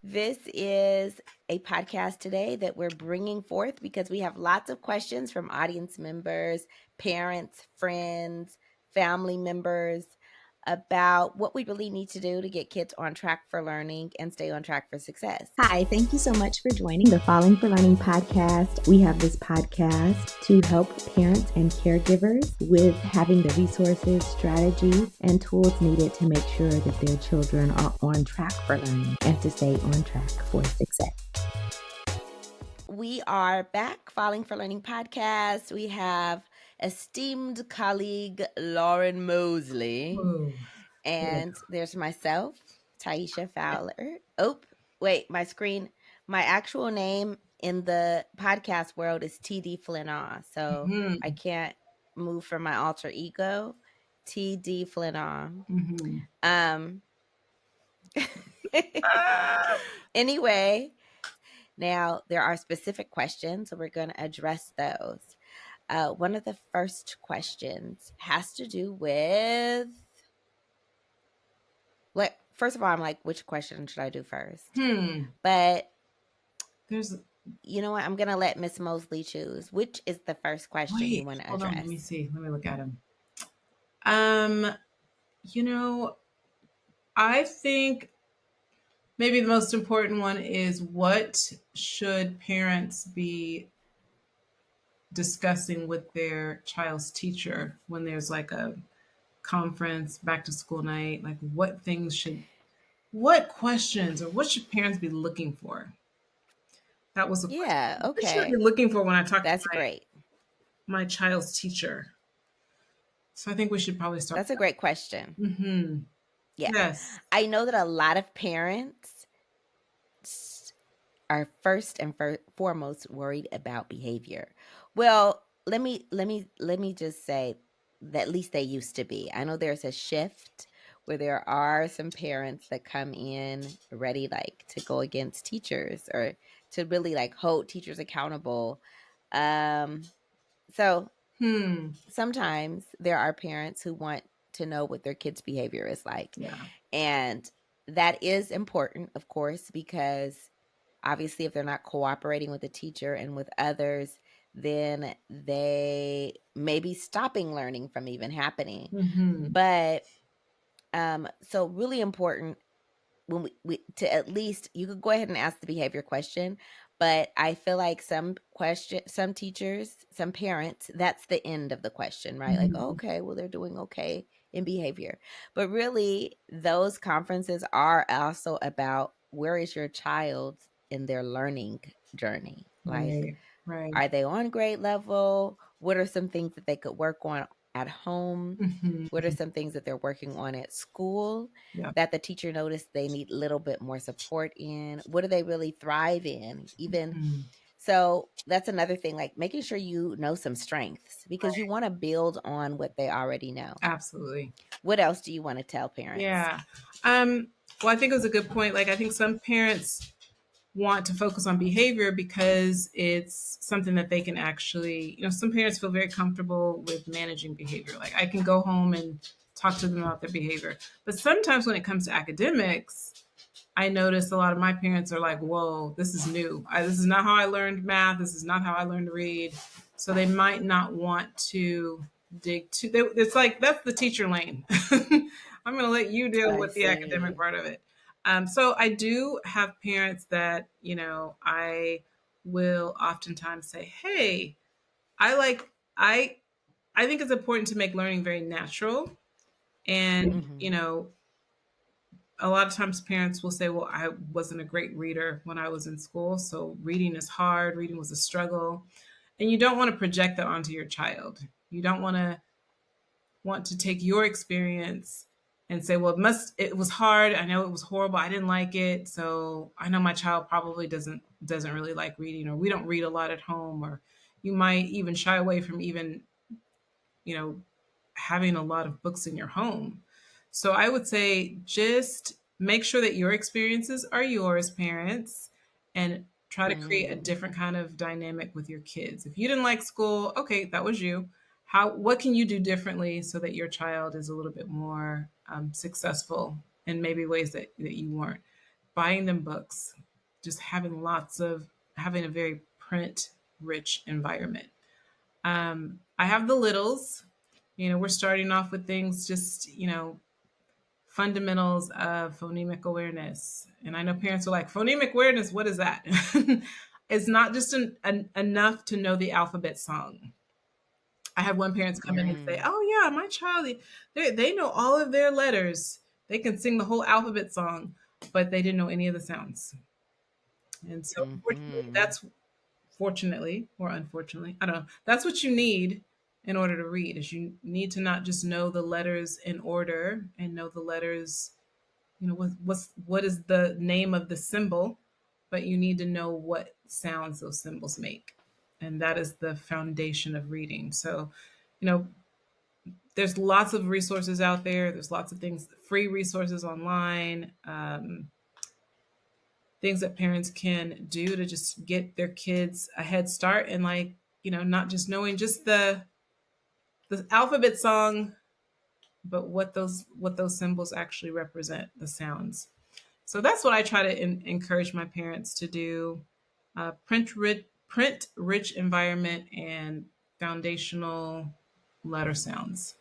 This is a podcast today that we're bringing forth because we have lots of questions from audience members, parents, friends, family members about what we really need to do to get kids on track for learning and stay on track for success. Hi, thank you so much for joining the Falling for Learning podcast. We have this podcast to help parents and caregivers with having the resources, strategies, and tools needed to make sure that their children are on track for learning and to stay on track for success. We are back, Falling for Learning podcast. We have esteemed colleague Lauren Moseley. Ooh. And there's myself, Taisha Fowler. Oh, wait, my actual name in the podcast world is TD Flenaugh. So I can't move from my alter ego, TD Flenaugh. Anyway, now there are specific questions, so we're going to address those. One of the first questions has to do with... First of all, I'm like, which question should I do first? But you know what? I'm going to let Miss Moseley choose. Which is the first question you want to address? Hold on, let me see. Let me look at him. I think maybe the most important one is, what should parents be discussing with their child's teacher when there's like a conference, back to school night? Like, what questions or what should parents be looking for? That was okay. What should I be looking for when I talk to my child's teacher? So I think we should probably start. That's a great question. Mm-hmm. Yeah. Yes. I know that a lot of parents are first and foremost worried about behavior. Well, let me just say that at least they used to be. I know there's a shift where there are some parents that come in ready to go against teachers or to really hold teachers accountable. So sometimes there are parents who want to know what their kids' behavior is like. Yeah. And that is important, of course, because obviously if they're not cooperating with the teacher and with others, then they may be stopping learning from even happening. But so really important when we to at least, you could go ahead and ask the behavior question, but I feel like some teachers, some parents, that's the end of the question, right? Like, okay, well, they're doing okay in behavior. But really, those conferences are also about, where is your child in their learning journey? Right. Are they on grade level? What are some things that they could work on at home? What are some things that they're working on at school that the teacher noticed they need a little bit more support in? What do they really thrive in? Even so, that's another thing, making sure you know some strengths, because you want to build on what they already know. Absolutely. What else do you want to tell parents? Yeah. Well, I think it was a good point. I think some parents want to focus on behavior because it's something that they can actually, some parents feel very comfortable with managing behavior. I can go home and talk to them about their behavior. But sometimes when it comes to academics, I notice a lot of my parents are like, whoa, this is new. This is not how I learned math. This is not how I learned to read. So they might not want to dig too. It's like, that's the teacher lane. I'm going to let you deal with the academic part of it. So I do have parents that, I will oftentimes say, hey, I think it's important to make learning very natural. And, a lot of times parents will say, well, I wasn't a great reader when I was in school, so reading is hard. Reading was a struggle. And you don't want to project that onto your child. You don't want to take your experience and say, well, it was hard. I know it was horrible. I didn't like it. So I know my child probably doesn't really like reading, or we don't read a lot at home, or you might even shy away from even, having a lot of books in your home. So I would say, just make sure that your experiences are yours, parents, and try to create a different kind of dynamic with your kids. If you didn't like school, okay, that was you. What can you do differently so that your child is a little bit more successful in maybe ways that you weren't? buying them books, just having a very print rich environment. I have the littles. We're starting off with things just, fundamentals of phonemic awareness. And I know parents are like, phonemic awareness, what is that? It's not just enough to know the alphabet song. I have one parents come in and say, Mm, "Oh yeah, my child, they know all of their letters. They can sing the whole alphabet song, but they didn't know any of the sounds." And so, unfortunately, mm-hmm. that's fortunately or unfortunately, I don't know. That's what you need in order to read. Is you need to not just know the letters in order and know the letters. What is the name of the symbol, but you need to know what sounds those symbols make, and that is the foundation of reading. So, you know, there's lots of resources out there. There's lots of things, free resources online, things that parents can do to just get their kids a head start and, like, not just knowing just the alphabet song, but what those symbols actually represent, the sounds. So that's what I try to encourage my parents to do: print rich environment and foundational letter sounds.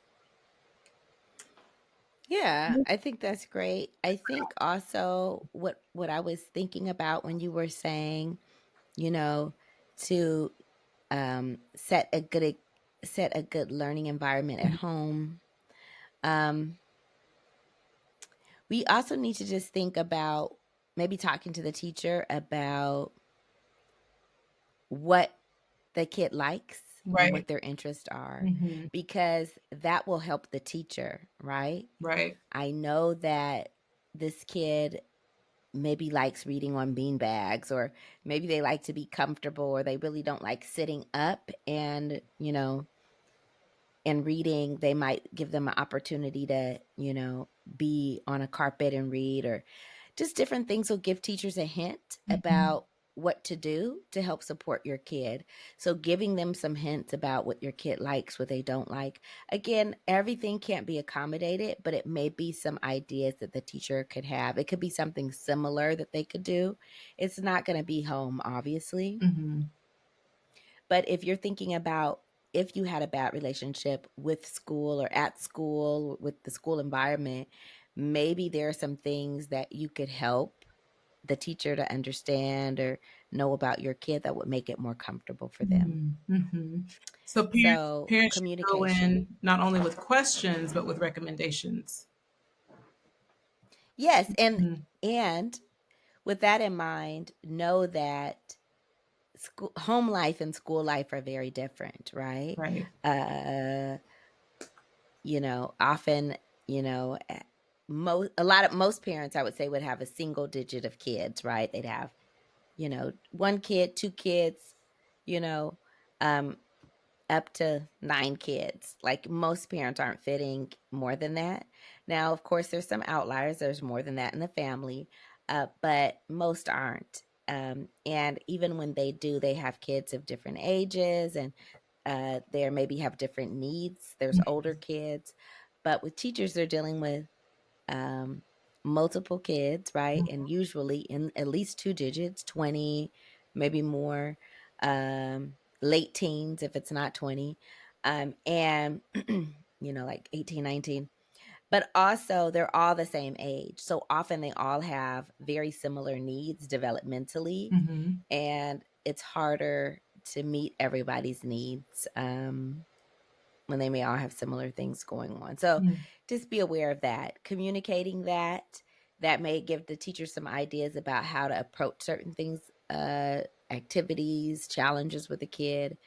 Yeah, I think that's great. I think also what I was thinking about when you were saying, you know, to set a good learning environment at home. Um, we also need to just think about maybe talking to the teacher about what the kid likes and Right. what their interests are, Hmm. because that will help the teacher, right? Right. I know that this kid maybe likes reading on bean bags, or maybe they like to be comfortable, or they really don't like sitting up and, and reading. They might give them an opportunity to, be on a carpet and read, or just different things will give teachers a hint Hmm. about what to do to help support your kid. So giving them some hints about what your kid likes, what they don't like. Again, everything can't be accommodated, but it may be some ideas that the teacher could have. It could be something similar that they could do. It's not going to be home, obviously. Hmm. But if you're thinking about if you had a bad relationship with school or at school, with the school environment, maybe there are some things that you could help the teacher to understand or know about your kid that would make it more comfortable for them. Hmm. So parents So, parents should go communication. in not only with questions but with recommendations. Yes, Mhm. and with that in mind, know that home life and school life are very different, right? Right. Uh often, you know, most parents I would say would have a single digit of kids, right? They'd have, one kid, two kids, you know, um up to 9 kids. Like, most parents aren't fitting more than that. Now, of course, there's some outliers. There's more than that in the family, but most aren't. And even when they do, they have kids of different ages, and they maybe have different needs. There's older kids, but with teachers, they're dealing with um, multiple kids, right? And usually in at least 2 digits, 20, maybe more, late teens if it's not 20, and, like 18, 19. But also, they're all the same age. So often they all have very similar needs developmentally, Hmm. and it's harder to meet everybody's needs. When they may all have similar things going on. So just be aware of that. Communicating that may give the teacher some ideas about how to approach certain things, activities, challenges with the kid.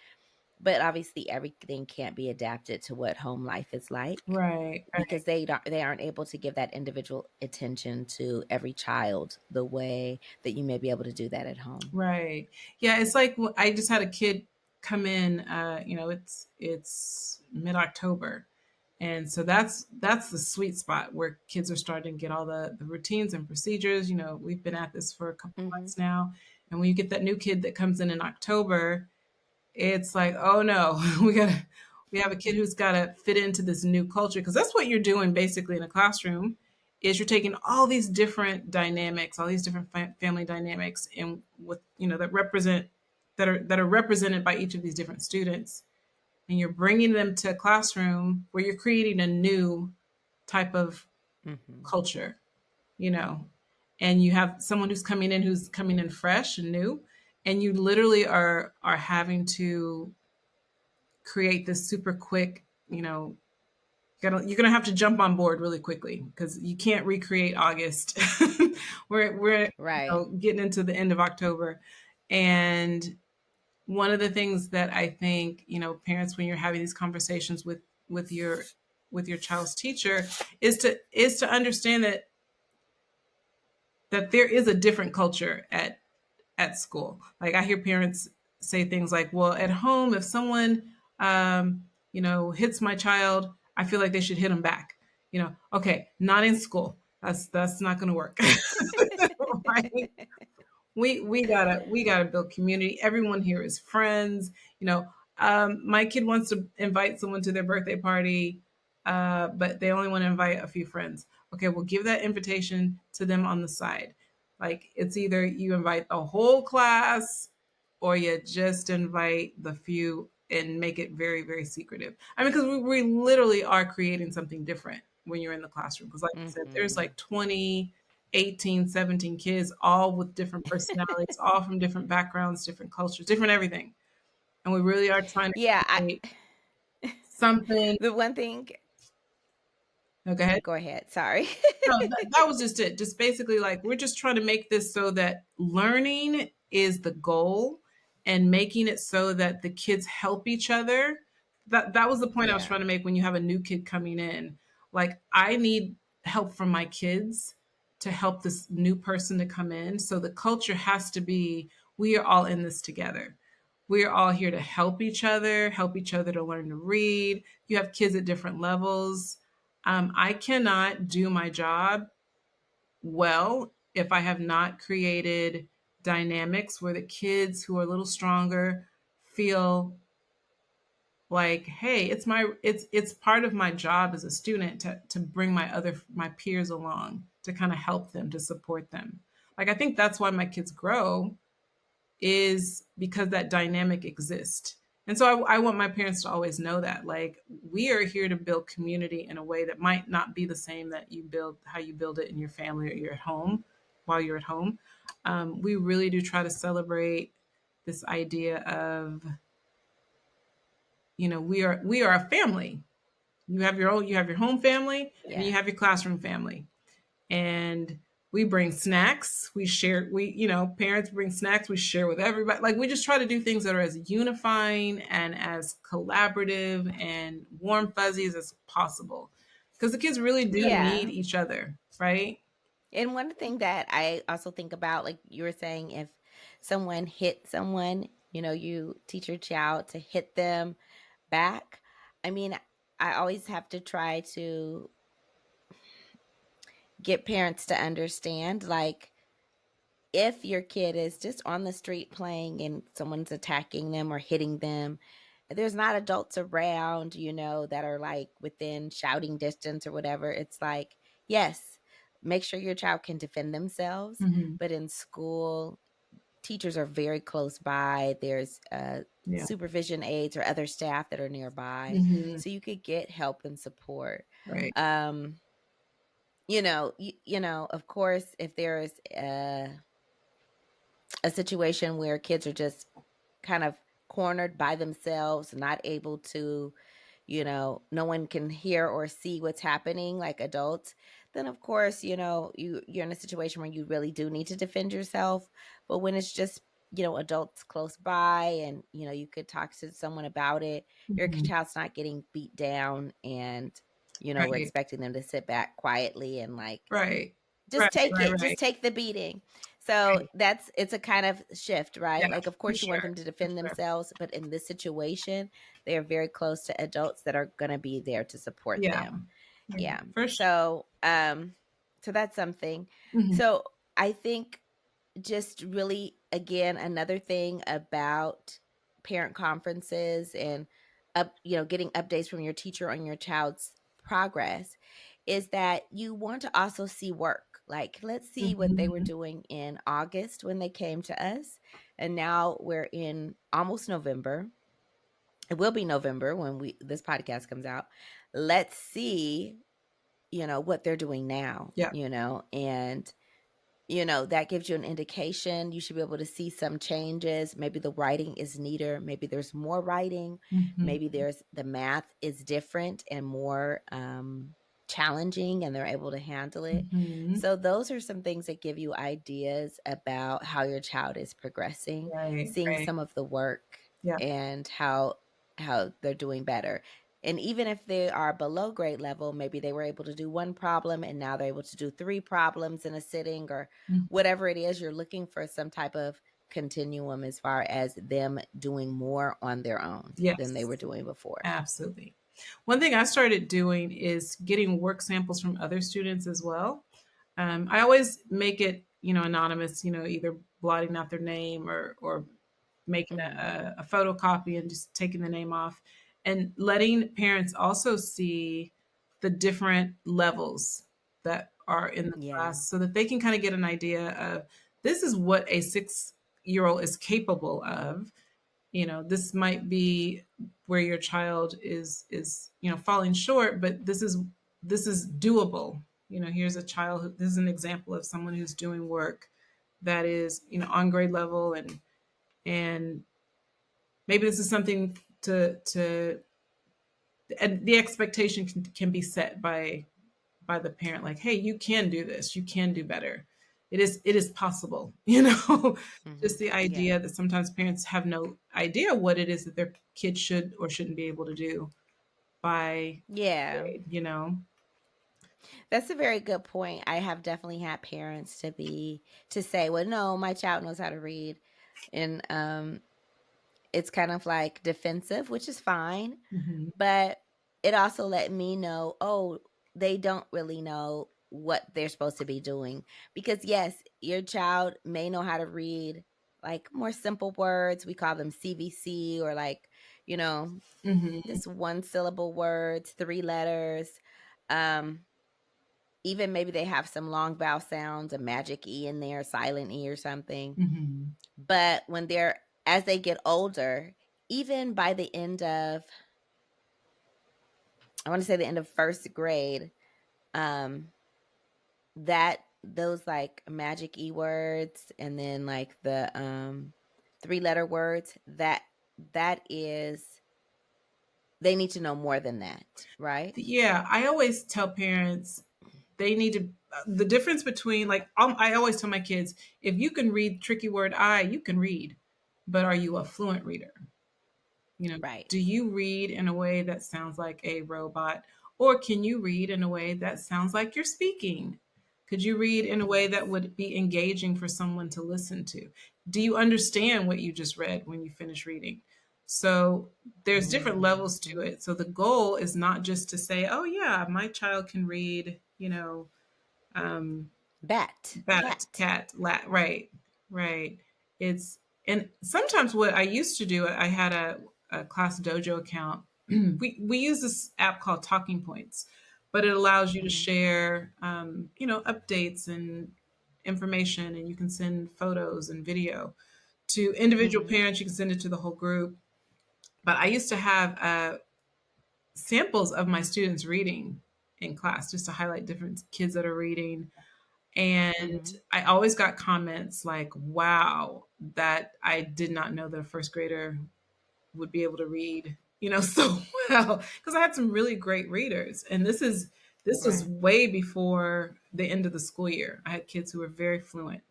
But obviously, everything can't be adapted to what home life is like, Right. because they aren't able to give that individual attention to every child the way that you may be able to do that at home. Right. Yeah, it's like I just had a kid come in. It's mid October, and so that's the sweet spot where kids are starting to get all the routines and procedures. We've been at this for a couple Hmm. months now, and when you get that new kid that comes in October, it's like, oh no, we have a kid who's got to fit into this new culture, because that's what you're doing basically in a classroom. is you're taking all these different dynamics, all these different family dynamics, and with that are represented by each of these different students, and you're bringing them to a classroom where you're creating a new type of Mm-hmm. culture, you know, and you have someone who's coming in fresh and new, and you literally are having to create this super quick, you're gonna have to jump on board really quickly because you can't recreate August. We're Right. getting into the end of October, and one of the things that I think parents, when you're having these conversations with your with your child's teacher, is to understand that there is a different culture at school. Like I hear parents say things like, "Well, at home, if someone hits my child, I feel like they should hit him back." Okay, not in school. That's not going to work, right? We gotta build community. Everyone here is friends. My kid wants to invite someone to their birthday party, but they only want to invite a few friends. Okay, we'll give that invitation to them on the side. Like it's either you invite the whole class or you just invite the few and make it very, very secretive. I mean, because we literally are creating something different when you're in the classroom. Because, like I said, there's Mm-hmm. like 20, 18, 17 kids, all with different personalities, all from different backgrounds, different cultures, different everything. And we really are trying to Yeah. create something. The one thing. Okay. Go ahead. Sorry. No, that was just it. Just basically, like, we're just trying to make this so that learning is the goal and making it so that the kids help each other. That was the point I was Yeah. trying to make when you have a new kid coming in. Like, I need help from my kids to help this new person to come in. So the culture has to be we are all in this together. We are all here to help each other to learn to read. You have kids at different levels. I cannot do my job well if I have not created dynamics where the kids who are a little stronger feel like, hey, it's part of my job as a student to bring my peers along, to kind of help them, to support them. Like I think that's why my kids grow, is because that dynamic exists. And so I want my parents to always know that, like, we are here to build community in a way that might not be the same that how you build it in your family or you're at home while you're at home. We really do try to celebrate this idea of, we are a family. You have your home family and you Yeah. have your classroom family. And we bring snacks. Parents bring snacks. We share with everybody. Like we just try to do things that are as unifying and as collaborative and warm fuzzies as possible. Because the kids really do need Yeah. each other, right? And one thing that I also think about, like you were saying, if someone hit someone, you teach your child to hit them back. I mean, I always have to try to get parents to understand, like, if your kid is just on the street playing and someone's attacking them or hitting them, there's not adults around, that are like within shouting distance or whatever. It's like, yes, make sure your child can defend themselves. Mm-hmm. But in school, teachers are very close by. There's Yeah. supervision aides or other staff that are nearby. Mm-hmm. So you could get help and support. Right. Um, of course, if there's a situation where kids are just kind of cornered by themselves, not able to, no one can hear or see what's happening like adults, then of course, you're in a situation where you really do need to defend yourself. But when it's just, adults close by and, you could talk to someone about it, your Mm-hmm. child's not getting beat down and, we're Right. expecting them to sit back quietly and like Right. Right. just take Right. it. Just Right. take the beating. So Right. it's a kind of shift, Yeah. right? Like, of For course, you want sure. them to For defend sure. themselves, but in this situation, they are very close to adults that are going to be there to support Yeah. them. Yeah. Yeah. For sure. So that's something. Mm-hmm. So I think just really, again, another thing about parent conferences and getting updates from your teacher on your child's progress is that you want to also see work. Like, let's see what they were Mhm. doing in August when they came to us. And now we're in almost November. It will be November when we this podcast comes out. Let's see, what they're doing now, Yeah. and that gives you an indication. You should be able to see some changes. Maybe the writing is neater. Maybe there's more writing. Mhm. Maybe there's the math is different and more challenging, and they're able to handle it. Mhm. So those are some things that give you ideas about how your child is progressing, Right, seeing right. some of the work Yeah. and how they're doing better. And even if they are below grade level, maybe they were able to do one problem and now they're able to do three problems in a sitting, or Mhm. whatever it is. You're looking for some type of continuum as far as them doing more on their own than they Yes, were doing before. absolutely. One thing I started doing is getting work samples from other students as well. I always make it, anonymous, either blotting out their name or making Hmm. a photocopy and just taking the name off, and letting parents also see the different levels that are in the Yeah. class so that they can kind of get an idea of this is what a 6-year old is capable of. This might be where your child is falling short, but this is doable. Here's a child this is an example of someone who's doing work that is on grade level, and maybe this is something to and the expectation can be set by the parent, like, hey, you can do this, you can do better, it is possible. Hmm. Just the Yeah. idea that sometimes parents have no idea what it is that their kids should or shouldn't be able to do by Yeah. grade. That's a very good point. I have definitely had parents to say, "Well, no, my child knows how to read." And it's kind of like defensive, which is fine. Hmm. But it also let me know, oh, they don't really know what they're supposed to be doing. Because yes, your child may know how to read like more simple words. We call them CVC, or like, you know, Hmm. just one syllable words, three letters. Um, Even maybe they have some long vowel sounds, a magic E in there, silent E or something. Hmm. But as they get older, even by the end of, I want to say the end of first grade, um, that those like magic E words, and then like the three-letter words, that is, they need to know more than that, right? Yeah, I always tell parents they need to the difference between, like, I always tell my kids, if you can read tricky word I, you can read, but are you a fluent reader? Right. Do you read in a way that sounds like a robot, or can you read in a way that sounds like you're speaking? Could you read in a way that Yes. would be engaging for someone to listen to? Do you understand what you just read when you finish reading? So there's different levels to Hmm. it. So the goal is not just to say, "Oh yeah, my child can read," um, Bat, bat, cat. cat, lat. Right, right. It's and sometimes what I used to do, I had a class dojo account. We use this app called Talking Points, but it allows you to Hmm. share, updates and information, and you can send photos and video to individual Hmm. parents. You can send it to the whole group. But I used to have samples of my students reading in class, just to highlight different kids that are reading. And Hmm. I always got comments like, wow, that I did not know that a first grader would be able to read, so well. Because I had some really great readers. And this was Right. way before the end of the school year. I had kids who were very fluent.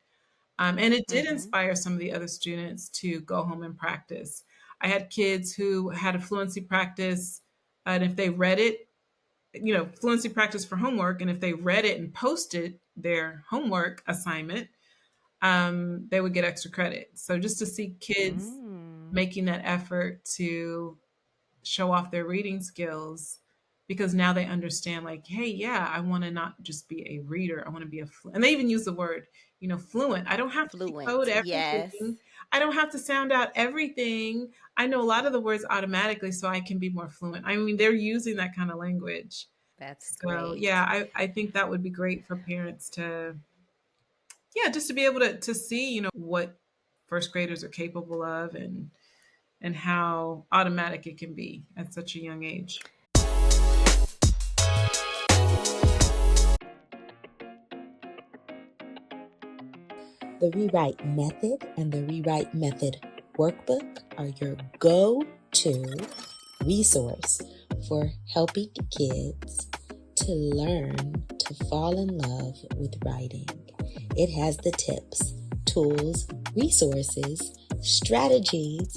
And it did Hmm. inspire some of the other students to go home and practice. I had kids who had a fluency practice, and if they read it, fluency practice for homework, and if they read it and posted their homework assignment, they would get extra credit. So just to see kids Mm. making that effort to show off their reading skills, because now they understand, like, hey, yeah, I want to not just be a reader, I want to be and they even use the word, fluent. I don't have to decode Fluent. Yes. everything, I don't have to sound out everything, I know a lot of the words automatically, so I can be more fluent. I mean, they're using that kind of language. That's So great. yeah, I think that would be great for parents to, yeah, just to be able to see, what first graders are capable of, and how automatic it can be at such a young age. The Rewrite Method and the Rewrite Method Workbook are your go-to resource for helping kids to learn to fall in love with writing. It has the tips, tools, resources, strategies,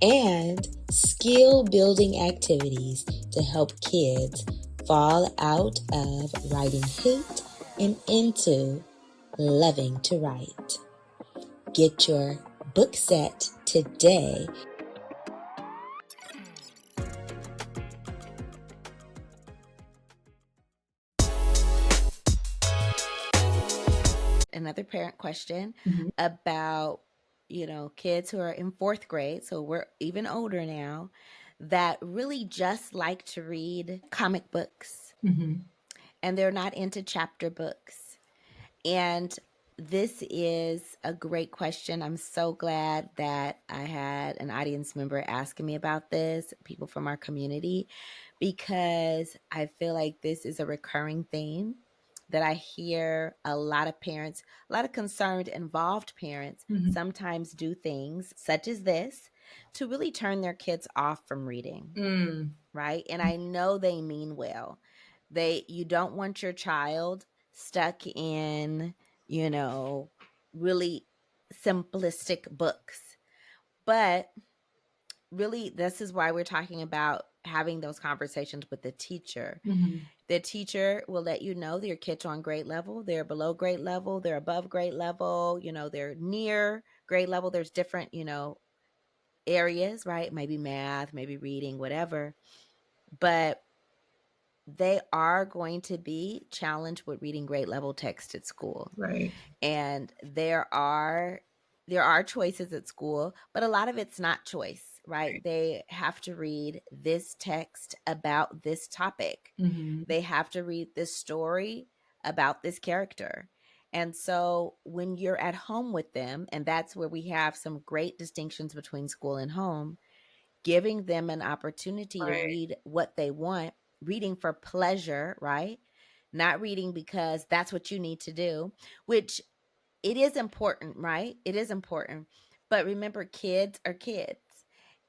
and skill building activities to help kids fall out of writing hate and into loving to write. Get your book set today. Another parent question Mhm. about, kids who are in fourth grade, so we're even older now, that really just like to read comic books Mhm. and they're not into chapter books. And this is a great question. I'm so glad that I had an audience member asking me about this, people from our community, because I feel like this is a recurring theme that I hear a lot of parents, a lot of concerned, involved parents Mhm. sometimes do things such as this to really turn their kids off from reading, Mm. right? And I know they mean well. You don't want your child stuck in, you know, really simplistic books. But really, this is why we're talking about having those conversations with the teacher. Mhm. The teacher will let you know that your kids are on grade level, they're below grade level, they're above grade level, they're near grade level. There's different, areas, right? Maybe math, maybe reading, whatever. But they are going to be challenged with reading grade level text at school. Right. And there are choices at school, but a lot of it's not choice, right? Right. They have to read this text about this topic. Mhm. They have to read this story about this character. And so when you're at home with them, and that's where we have some great distinctions between school and home, giving them an opportunity to Right. read what they want, reading for pleasure, right? Not reading because that's what you need to do, which it is important, right? It is important. But remember, kids are kids.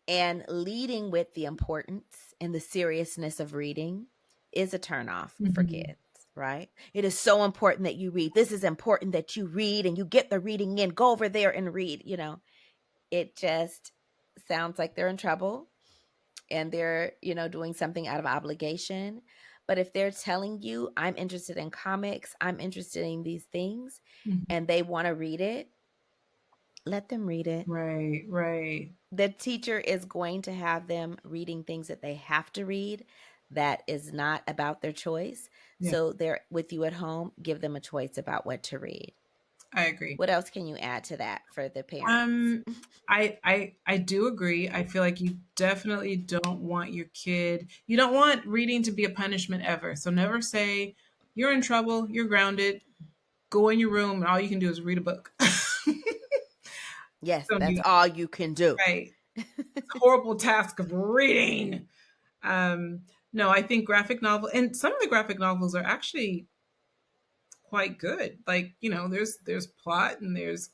And leading with the importance and the seriousness of reading is a turnoff for Mhm. kids, right? It is so important that you read. This is important that you read and you get the reading in. Go over there and read. It just sounds like they're in trouble and they're, doing something out of obligation. But if they're telling you, I'm interested in comics, I'm interested in these things, Mhm. and they want to read it, let them read it. Right. Right. The teacher is going to have them reading things that they have to read that is not about their choice. Yeah, So they're with you at home, give them a choice about what to read. I agree. What else can you add to that for the parents? Um, I do agree. I feel like you definitely don't want your kid. You don't want reading to be a punishment ever. So never say you're in trouble, you're grounded. Go in your room and all you can do is read a book. Yes, Don't do that's that. all you can do. Right. Horrible task of reading. Um, no, I think graphic novel and some of the graphic novels are actually quite good. Like, there's plot and there's,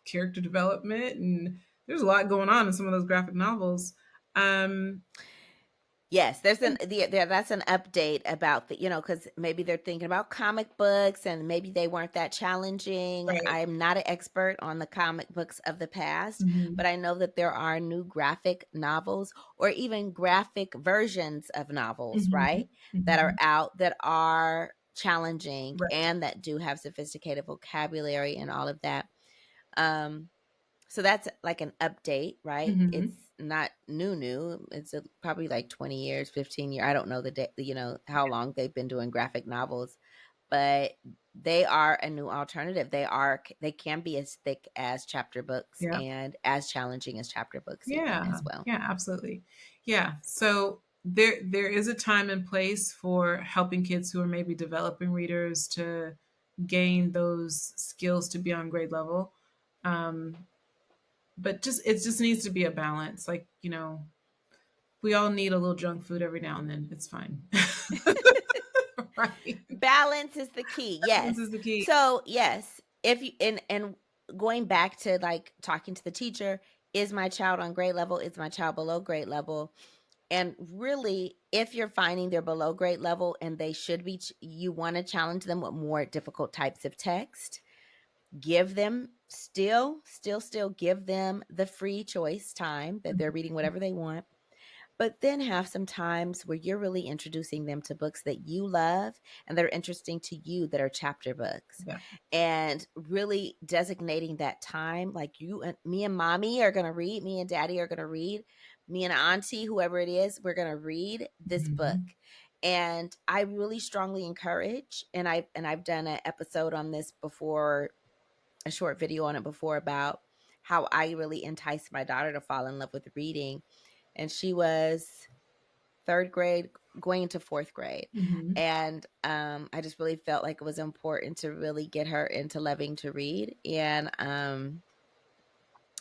character development, and there's a lot going on in some of those graphic novels. Um Yes, that's an update about because maybe they're thinking about comic books and maybe they weren't that challenging. right. I'm not an expert on the comic books of the past, Mhm. but I know that there are new graphic novels or even graphic versions of novels, Mhm. right? That are Mhm. out that are challenging Right. and that do have sophisticated vocabulary and all of that. Um, so that's like an update, right? It's Mhm. not new. It's probably like 20 years, 15 years. I don't know the day, how long they've been doing graphic novels, but they are a new alternative. They can be as thick as chapter books Yeah. and as challenging as chapter books even as Yeah. well. Yeah, absolutely. Yeah. So there is a time and place for helping kids who are maybe developing readers to gain those skills to be on grade level. Um, but just it just needs to be a balance. Like, we all need a little junk food every now and then. It's fine. Right. Balance is the key. This Yes. is the key. So, yes, if you and going back to like talking to the teacher, is my child on grade level? Is my child below grade level? And really, if you're finding they're below grade level and they should be, you want to challenge them with more difficult types of text. Give them still give them the free choice time that they're reading whatever they want, but then have some times where you're really introducing them to books that you love and that are interesting to you, that are chapter books, Yeah. and really designating that time. Like, me and mommy are going to read, me and daddy are going to read, me and auntie, whoever it is, we're going to read this book. Mhm. And I really strongly encourage, and I've done an episode on this before, a short video on it before, about how I really enticed my daughter to fall in love with reading. And she was third grade going into fourth grade. Mhm. And I just really felt like it was important to really get her into loving to read. And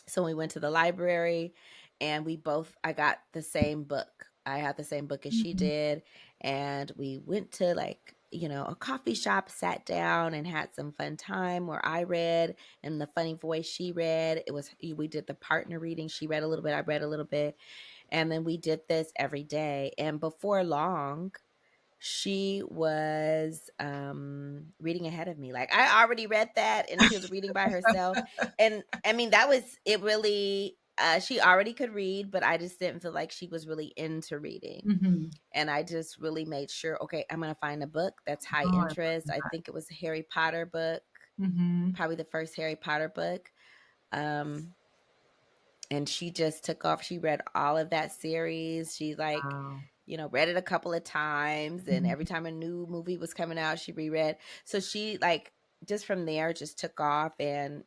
so we went to the library, and I got the same book. I had the same book as she Mhm. did. And we went to, like, a coffee shop, sat down and had some fun time where I read in the funny voice she read. We did the partner reading. She read a little bit, I read a little bit. And then we did this every day. And before long, she was reading ahead of me. Like, I already read that, and she was reading by herself. And I mean, that was it. Really, she already could read, but I just didn't feel like she was really into reading. Mhm. And I just really made sure, okay, I'm going to find a book that's high Oh, I love interest. I that. think it was a Harry Potter book, Mhm. probably the first Harry Potter book. Um, and she just took off. She read all of that series. She, like, Wow. read it a couple of times, and every Mhm. time a new movie was coming out, she reread. So she, like, just from there just took off. And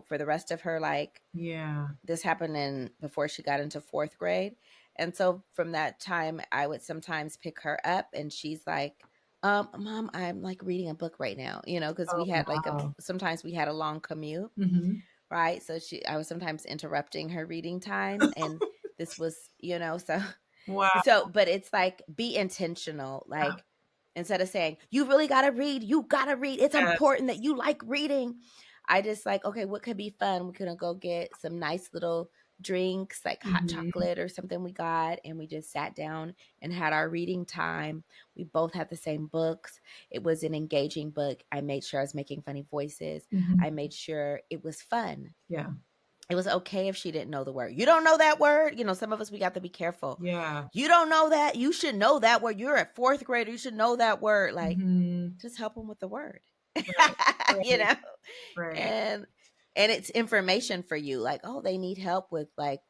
for the rest of her, like, Yeah. this happened in before she got into fourth grade. And so from that time, I would sometimes pick her up, and she's like, Mom, I'm, like, reading a book right now, because we Oh, had, like, wow. sometimes we had a long commute, Mhm. right? So I was sometimes interrupting her reading time, and this was, so Wow. but it's like, be intentional. Like, instead of saying, you really got to read, you got to read, it's Yes. important that you like reading. I just, like, okay, what could be fun? We could go get some nice little drinks, like hot Mhm. chocolate or something we got, and we just sat down and had our reading time. We both had the same books. It was an engaging book. I made sure I was making funny voices. Mhm. I made sure it was fun. Yeah. It was okay if she didn't know the word. You don't know that word? Some of us, we got to be careful. Yeah. You don't know that? You should know that word. You're at fourth grade. You should know that word. Like, Mhm. just help them with the word. Right. you Right. know? Right. And it's information for you. Like, oh, they need help with, like,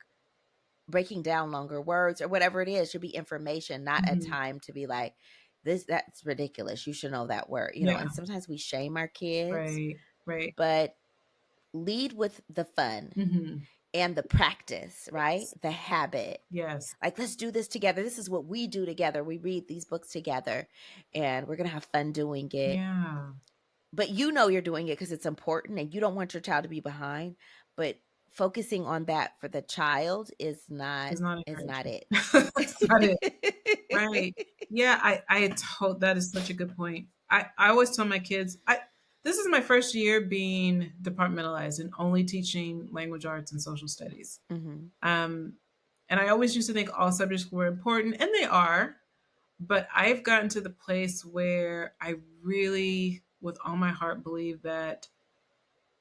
breaking down longer words or whatever it is. Should be information, not a Mhm. time to be like, that's ridiculous. You should know that word. Yeah. And sometimes we shame our kids, Right. Right. but lead with the fun Mhm. and the practice, right? Yes. The habit. Yes. Like, let's do this together. This is what we do together. We read these books together, and we're going to have fun doing it. Yeah. But you're doing it because it's important, and you don't want your child to be behind. But focusing on that for the child is not It's not is not encouraging. it. It's not it. Right. Yeah, I told that is such a good point. I always tell my kids, this is my first year being departmentalized and only teaching language arts and social studies. Mhm. Um, and I always used to think all subjects were important, and they are, but I've gotten to the place where I really, with all my heart, believe that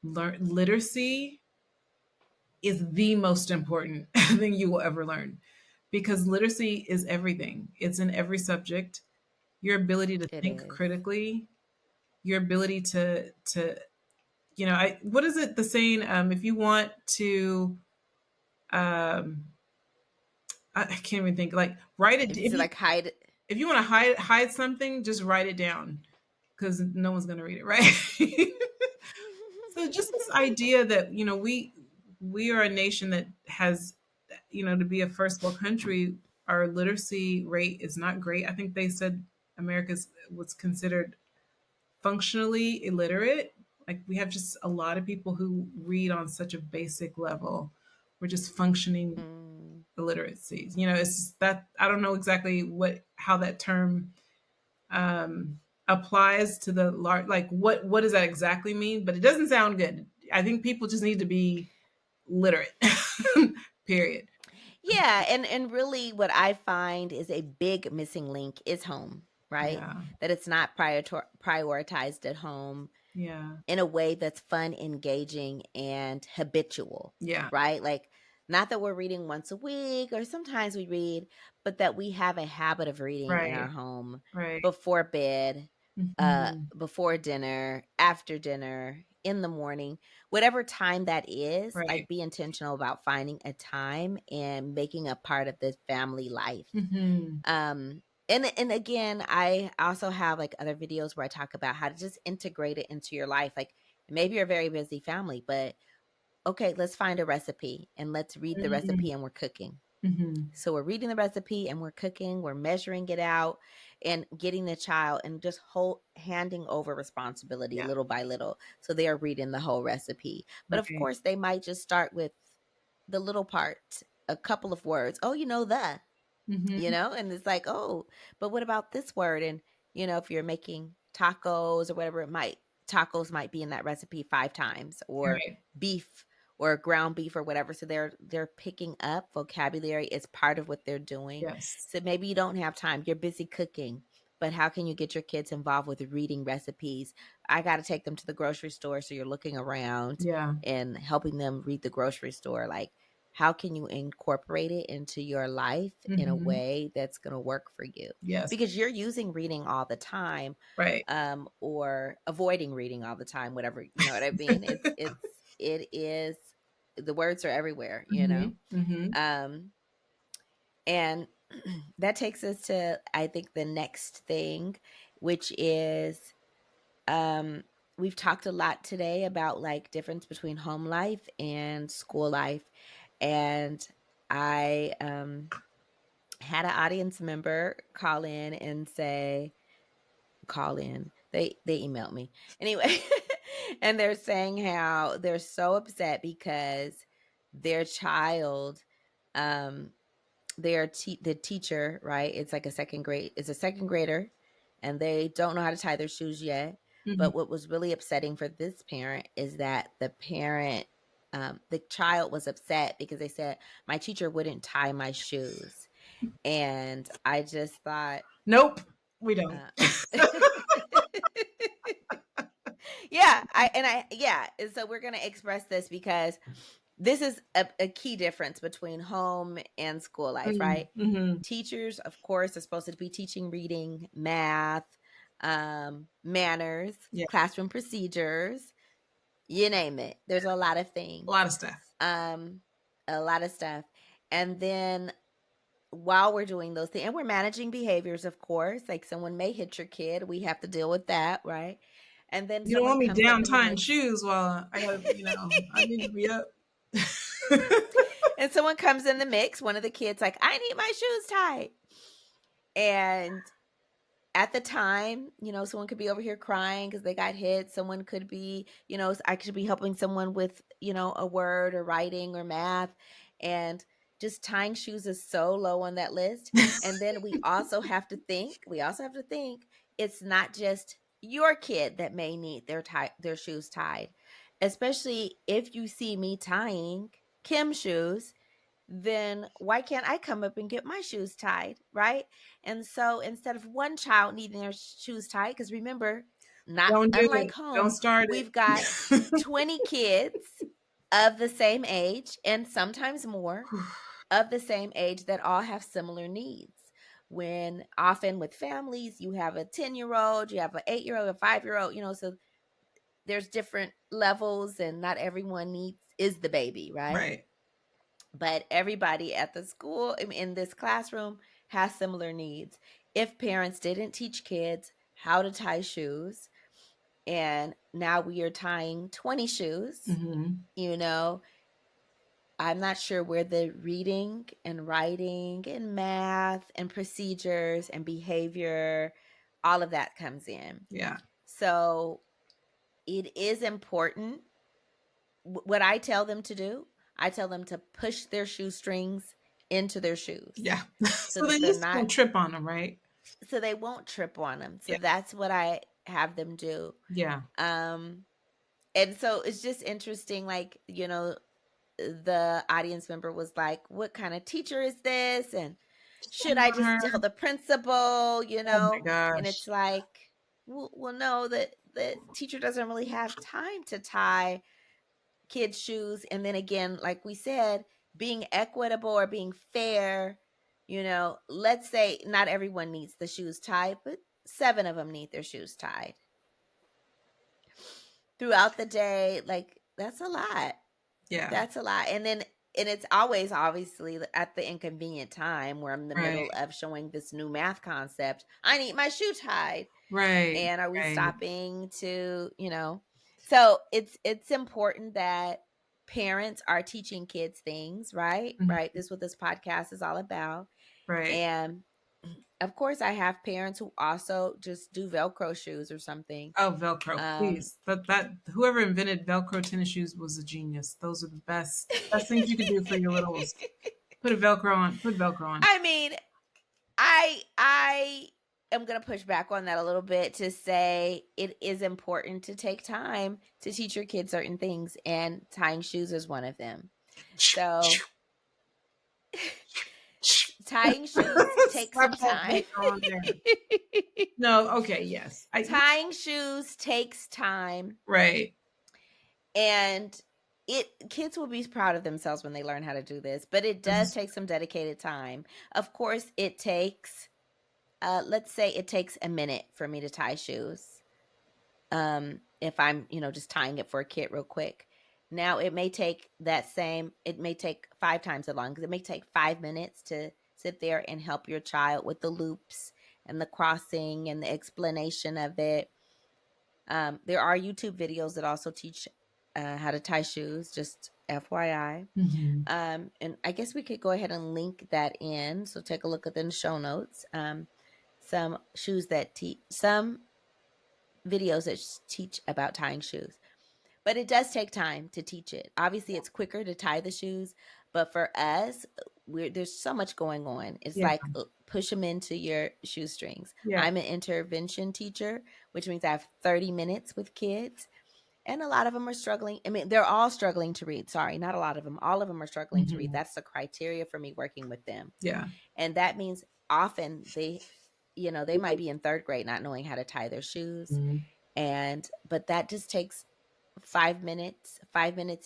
literacy is the most important thing you will ever learn, because literacy is everything. It's in every subject. Your ability to It think is. critically, your ability to I what is it the saying? If you want to, um, I can't even think. Like, write it. If you say, like, hide. If you want to hide something, just write it down, because no one's gonna read it, right? So just this idea that we are a nation that has, to be a first world country. our literacy rate is not great. I think they said America's was considered functionally illiterate. Like we have just a lot of people who read on such a basic level. We're just functioning Mm. illiteracies. You know, it's just that I don't know exactly what how that term um, applies to the large. Like what does that exactly mean? But it doesn't sound good. I think people just need to be literate. Period. Yeah, and really what I find is a big missing link is home, right? Yeah. That it's not prioritized at home Yeah. in a way that's fun, engaging, and habitual, Yeah. right? Like, not that we're reading once a week or sometimes we read, but that we have a habit of reading in our Right. home Right. before bed, Hmm. before dinner, after dinner, in the morning, whatever time that is, Right. like be intentional about finding a time and making a part of the family life. Hmm. Um, and again, I also have like other videos where I talk about how to just integrate it into your life. Like maybe you're a very busy family, but okay, let's find a recipe and let's read the recipe and we're cooking. Hmm. So we're reading the recipe and we're cooking, we're measuring it out and getting the child and just handing over responsibility Yeah. little by little. So they are reading the whole recipe. But of Right. course, they might just start with the little part, a couple of words. Oh, Hmm. and it's like, oh, but what about this word? And if you're making tacos or whatever, tacos might be in that recipe 5 times, or Right. beef or ground beef or whatever. So they're picking up vocabulary as part of what they're doing. Yes. So maybe you don't have time, you're busy cooking, but how can you get your kids involved with reading recipes? I got to take them to the grocery store, so you're looking around Yeah. and helping them read the grocery store. Like, how can you incorporate it into your life in a Hmm. way that's going to work for you? Yes. Because you're using reading all the time, Right. or avoiding reading all the time, whatever, you know what I mean? It is, the words are everywhere, Hmm. Hmm. um, and that takes us to, I think, the next thing, which is, um, we've talked a lot today about like difference between home life and school life, and I had an audience member call in. They emailed me anyway, and they're saying how they're so upset because their child, um, the teacher, right? It's like it's a second grader, and they don't know how to tie their shoes yet. Hmm. But what was really upsetting for this parent is that the child was upset because they said my teacher wouldn't tie my shoes, and I just thought, Nope. We don't. uh, yeah, and so we're gonna express this because this is a key difference between home and school life, right? Mm-hmm. Teachers, of course, are supposed to be teaching reading, math, manners, Yeah. classroom procedures, you name it. There's a lot of A things, lot of stuff. um, a lot of stuff. And then while we're doing those things, and we're managing behaviors, of course, like someone may hit your kid, we have to deal with that, right? And then You don't someone want me comes up down in the tying mix. shoes while I gotta, I need to be up. And someone comes in the mix, one of the kids like, I need my shoes tied. And at the time, someone could be over here crying because they got hit. Someone could be, I could be helping someone with, a word or writing or math. And just tying shoes is so low on that list. And then we also have to think it's not just your kid that may need their shoes tied, especially if you see me tying Kim's shoes, then why can't I come up and get my shoes tied, right? And so instead of one child needing their shoes tied, because remember, not Don't do unlike it. Don't home, start we've got it. 20 kids of the same age and sometimes more of the same age that all have similar needs. When often with families, you have a 10-year-old, you have an 8-year-old, a 5-year-old, so there's different levels and not everyone is the baby, right? Right. But everybody at the school in this classroom has similar needs. If parents didn't teach kids how to tie shoes, and now we are tying 20 shoes, Hmm. you know I'm not sure where the reading and writing and math and procedures and behavior, all of that comes in. Yeah. So it is important. What I tell them to do, I tell them to push their shoestrings into their shoes Yeah. so So they that they're just not, don't trip on them, right? so they won't trip on them. So Yeah. that's what I have them do. Yeah. Um, and so it's just interesting, like, the audience member was like, "What kind of teacher is this? And should Shame I on just her. tell the principal?" Oh my And gosh. it's like, well, no, the teacher doesn't really have time to tie kids' shoes. And then again, like we said, being equitable or being fair, let's say not everyone needs the shoes tied, but 7 of them need their shoes tied throughout the day. Like, that's a lot. Yeah. That's a lot. And it's always obviously at the inconvenient time where I'm in the Right. middle of showing this new math concept. I need my shoe tied. Right. And are we Right. stopping So it's important that parents are teaching kids things, right? Mhm. Right. This is what this podcast is all about. Right. And of course I have parents who also just do Velcro shoes or something. Oh, Velcro, Um please. That whoever invented Velcro tennis shoes was a genius. Those are the best things you could do for your littles. Put a Velcro on. Put Velcro on. I mean, I am going to push back on that a little bit to say it is important to take time to teach your kids certain things, and tying shoes is one of them. So tying shoes takes Slap some that time. Velcro on there. No, okay, yes. Tying shoes takes time, Right. and kids will be proud of themselves when they learn how to do this, but it This does is take some dedicated time. Of course, it takes let's say it takes a minute for me to tie shoes. If I'm, just tying it for a kid real quick. Now it may take 5 times as long, because it may take 5 minutes to sit there and help your child with the loops and the crossing and the explanation of it. There are YouTube videos that also teach how to tie shoes, just FYI. Mhm. And I guess we could go ahead and link that in. So take a look at the show notes. Some shoes that teach, some videos that teach about tying shoes. But it does take time to teach it. Obviously, it's quicker to tie the shoes, but for us, there's so much going on. It's Yeah. like push them into your shoestrings. Yeah. I'm an intervention teacher, which means I have 30 minutes with kids, and a lot of them are struggling. I mean, they're all struggling to read. Sorry, not a lot of them. All of them are struggling to read. Mhm. That's the criteria for me working with them. Yeah. And that means often they might be in 3rd grade not knowing how to tie their shoes. Mhm. But that just takes 5 minutes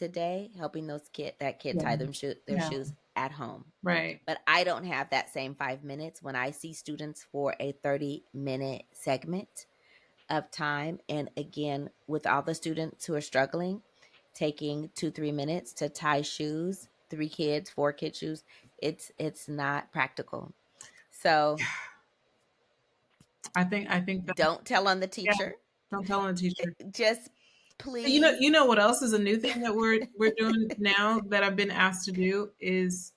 a day, helping that kid Yeah. tie their Yeah. shoes at home. Right. But I don't have that same 5 minutes when I see students for a 30-minute segment of time. And again, with all the students who are struggling, taking 2-3 minutes to tie shoes, 3 kids, 4 kids shoes, it's not practical. So I think that, don't tell on the yeah, teacher. don't tell the teacher. Just You know, please. you know what else is a new thing that we're doing now that I've been asked to do is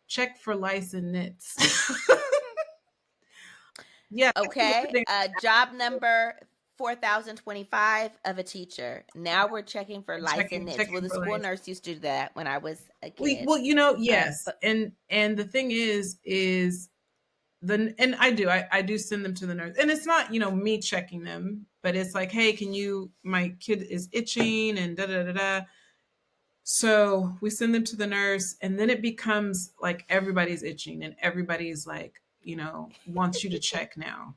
check for lice and nits. Yeah, that's another Okay. thing. Job number 4025 of a teacher. Now we're checking for lice and nits. Well, Checking the for school lice. nurse used to do that when I was a We kid. well, yes, But and the thing is and I do send them to the nurse, and it's not me checking them, but it's like, hey, can you? My kid is itching and da da da da. So we send them to the nurse, and then it becomes like everybody's itching, and everybody's like, wants you to check now.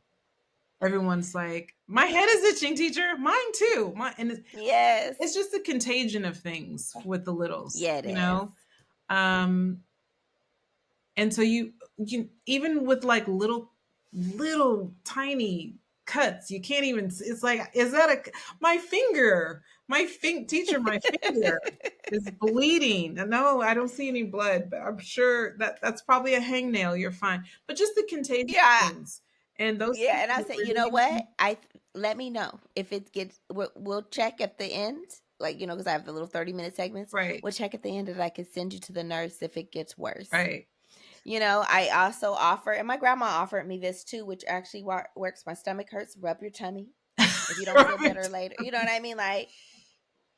Everyone's like, my head is itching, teacher. Mine too. And yes. it's just a contagion of things with the littles, Yeah, it is. Um, and so you even with like little tiny cuts, you can't even. It's like, is that my finger? Teacher, my finger is bleeding. And no, I don't see any blood, but I'm sure that's probably a hangnail. You're fine. But just the contagion Yeah. things and those Yeah. things And I that said, we're you know doing. what? Let me know if it gets, we'll check at the end. like, because I have the little 30-minute segments. Right. We'll check at the end that I can send you to the nurse if it gets worse. Right. I also offer, and my grandma offered me this too, which actually works. My stomach hurts. Rub your tummy if you don't feel better later. You know what I mean? Like,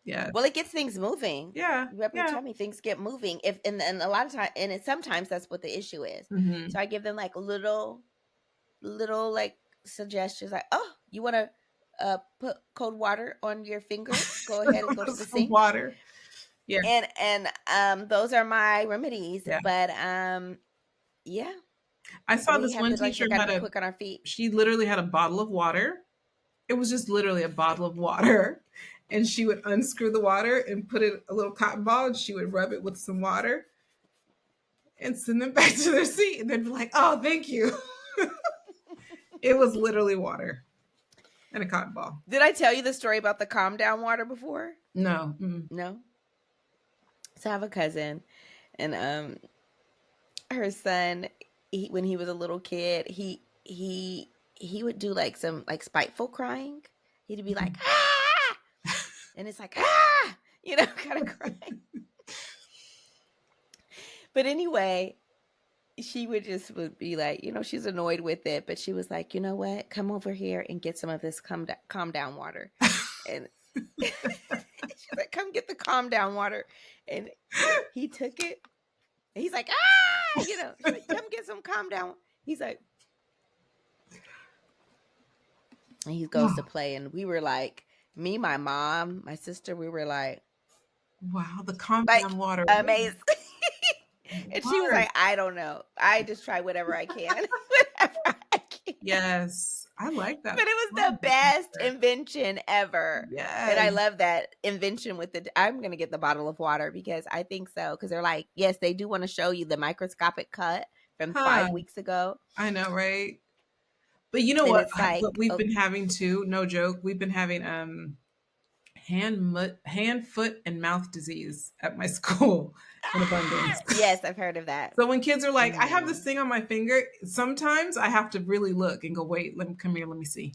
yeah. Well, it gets things moving. Yeah. Rub your tummy, things get moving. And a lot of times, and sometimes that's what the issue is. Mm-hmm. So I give them like little like suggestions, like, oh, you want to put cold water on your finger? Go ahead and go to the Some sink. water. Yeah. And those are my remedies. Yeah. But yeah. I saw this one to, like, teacher gotta had be quick on our feet. she literally had a bottle of water. It was just literally a bottle of water. And she would unscrew the water and put it a little cotton ball, and she would rub it with some water and send them back to their seat. And they'd be like, oh, thank you. It was literally water and a cotton ball. Did I tell you the story about the calm down water before? No. No. So I have a cousin, and her son, when he was a little kid, he would do like some like spiteful crying. He'd be like, ah, and it's like, ah, kind of crying. But anyway, she would be like, she's annoyed with it, but she was like, you know what? Come over here and get some of this calm down water. And she's like, come get the calm down water. And he took it. And he's like, ah, she's like, come get some calm down. He's like, and he goes to play. And we were like, me, my mom, my sister, we were like, wow, the calm down water. Amazing. And she was like, I don't know. I just try whatever I can. Whatever I can. Yes. I like that. But it was the best invention ever. Yes. And I love that invention with I'm going to get the bottle of water because I think so. Because they're like, yes, they do want to show you the microscopic cut from 5 weeks ago. I know, right? But you know what? What we've been having too, no joke, we've been having hand, foot, and mouth disease at my school in abundance. Yes, I've heard of that. So when kids are like, I have this thing on my finger, sometimes I have to really look and go, wait, come here, let me see.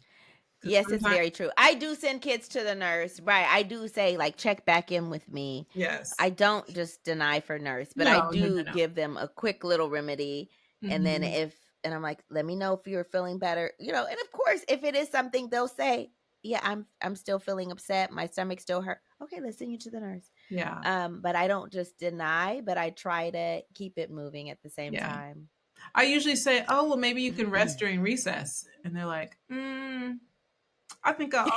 Yes, it's very true. I do send kids to the nurse, right? I do say, like, check back in with me. Yes. I don't just deny for nurse, but I do give them a quick little remedy. And then and I'm like, let me know if you're feeling better, and of course, if it is something, they'll say, yeah, I'm still feeling upset. My stomach still hurt. Okay, let's send you to the nurse. Yeah. But I don't just deny, but I try to keep it moving at the same time. I usually say, oh, well, maybe you can rest during recess. And they're like, I think I'll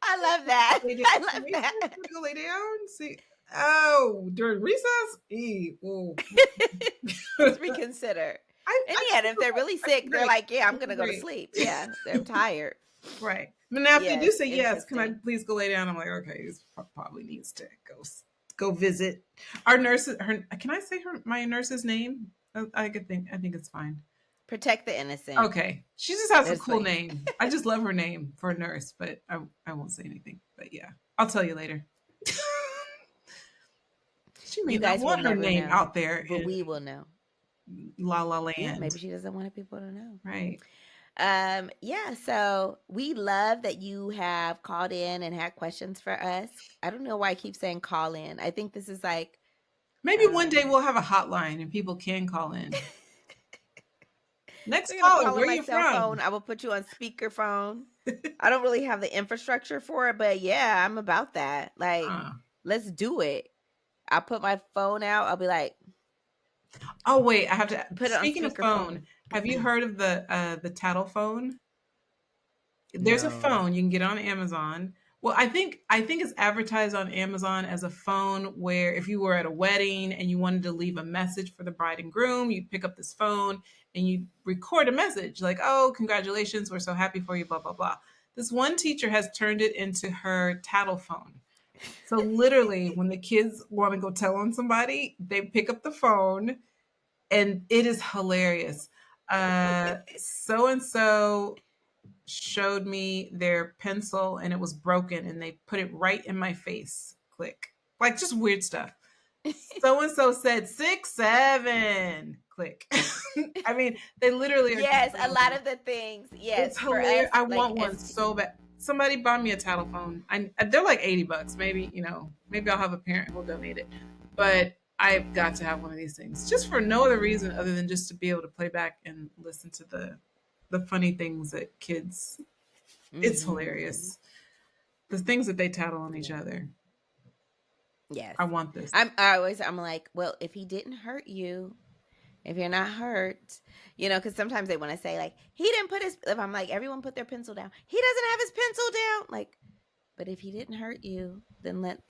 I love that. I love that. Go lay down. See. Oh, during recess? Let's reconsider. And if they're really sick, they're like, yeah, I'm going to go to sleep. Yeah, they're tired. Right. But now if they do say yes, can I please go lay down? I'm like, okay, this probably needs to go visit. Our nurse, can I say my nurse's name? I think it's fine. Protect the innocent. Okay. She just has a cool name. I just love her name for a nurse, but I won't say anything. But yeah, I'll tell you later. She may not want her name out there. But we will know. La La Land. Yeah, maybe she doesn't want people to know. Right. Yeah, so we love that you have called in and had questions for us. I don't know why I keep saying call in. I think this is like maybe one day we'll have a hotline and people can call in. Next caller, where are you from? Phone. I will put you on speakerphone. I don't really have the infrastructure for it, but yeah, I'm about that. Like, let's do it. I'll put my phone out. I'll be like, oh wait, I have to put it on speaking of phone. Have you heard of the Tattle phone? There's a phone you can get on Amazon. Well, I think it's advertised on Amazon as a phone where if you were at a wedding and you wanted to leave a message for the bride and groom, you'd pick up this phone and you record a message like, oh, congratulations, we're so happy for you, blah, blah, blah. This one teacher has turned it into her tattle phone. So literally when the kids want to go tell on somebody, they pick up the phone and it is hilarious. So-and-so showed me their pencil and it was broken and they put it right in my face. Click. Like just weird stuff. So-and-so said 6'7". Click. I mean, they literally are. Yes, a lot of the things. Yes. It's hilarious. I like, want one so bad. somebody bought me a tattle phone. They're like $80, maybe, maybe I'll have a parent who'll donate it. But I've got to have one of these things just for no other reason other than just to be able to play back and listen to the funny things that kids. It's Mm-hmm. hilarious. The things that they tattle on each other. Yes. I want this. I'm like, well, if he didn't hurt you, if you're not hurt, because sometimes they want to say like he didn't put his. If I'm like everyone put their pencil down, he doesn't have his pencil down. Like, but if he didn't hurt you, then let's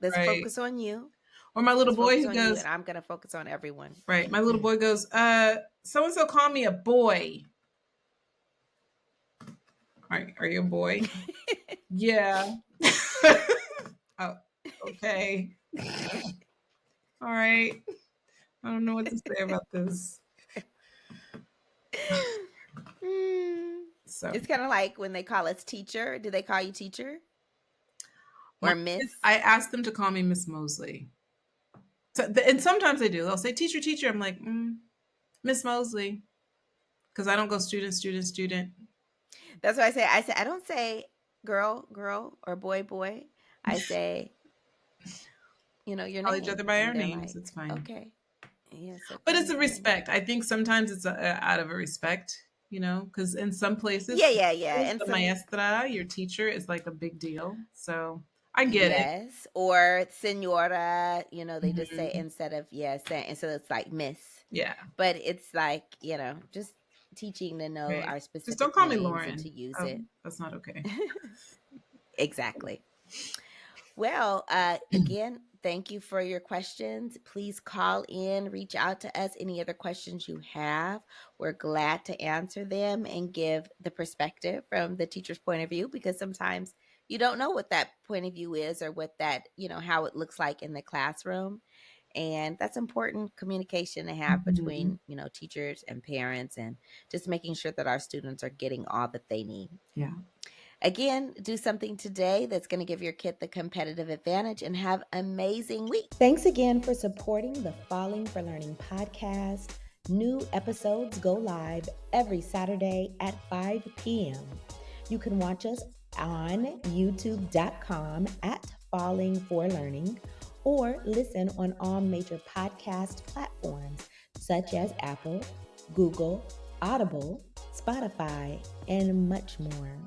Right. focus on you. Or my little Let's boy focus who on you, goes, and I'm gonna focus on everyone. right. My little boy goes, so and so call me a boy. Are you a boy? Yeah. Oh, okay. All right. I don't know what to say about this. So It's kind of like when they call us teacher. Do they call you teacher or miss? I asked them to call me Miss Moseley. So, and sometimes they do. They'll say teacher, teacher. I'm like, Miss Moseley, because I don't go student, student, student. That's what I say. I don't say girl, girl, or boy, boy. I say, your Call each other name, by our and they're names. like, It's fine. okay, yes, But okay, it's a then. respect. I think sometimes it's out of a respect, because in some places, Yeah, yeah, yeah. And the some maestra, your teacher, is like a big deal. So I get it. yes, or senora. They just say Mhm. instead of yes, and so it's like miss. Yeah, But it's like just teaching to know right. our Just don't specific call me names and Lauren. to use Oh, it. that's not okay. Exactly. Well, again, thank you for your questions. Please call in, reach out to us. Any other questions you have, we're glad to answer them and give the perspective from the teacher's point of view because sometimes you don't know what that point of view is or what that, how it looks like in the classroom. And that's important communication to have Mhm. between, teachers and parents and just making sure that our students are getting all that they need. Yeah. Again, do something today that's going to give your kid the competitive advantage and have an amazing week. Thanks again for supporting the Falling for Learning podcast. New episodes go live every Saturday at 5 p.m. You can watch us on youtube.com at Falling for Learning or listen on all major podcast platforms such as Apple, Google, Audible, Spotify, and much more.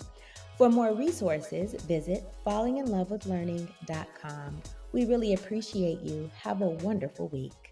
For more resources, visit fallinginlovewithlearning.com. We really appreciate you. Have a wonderful week.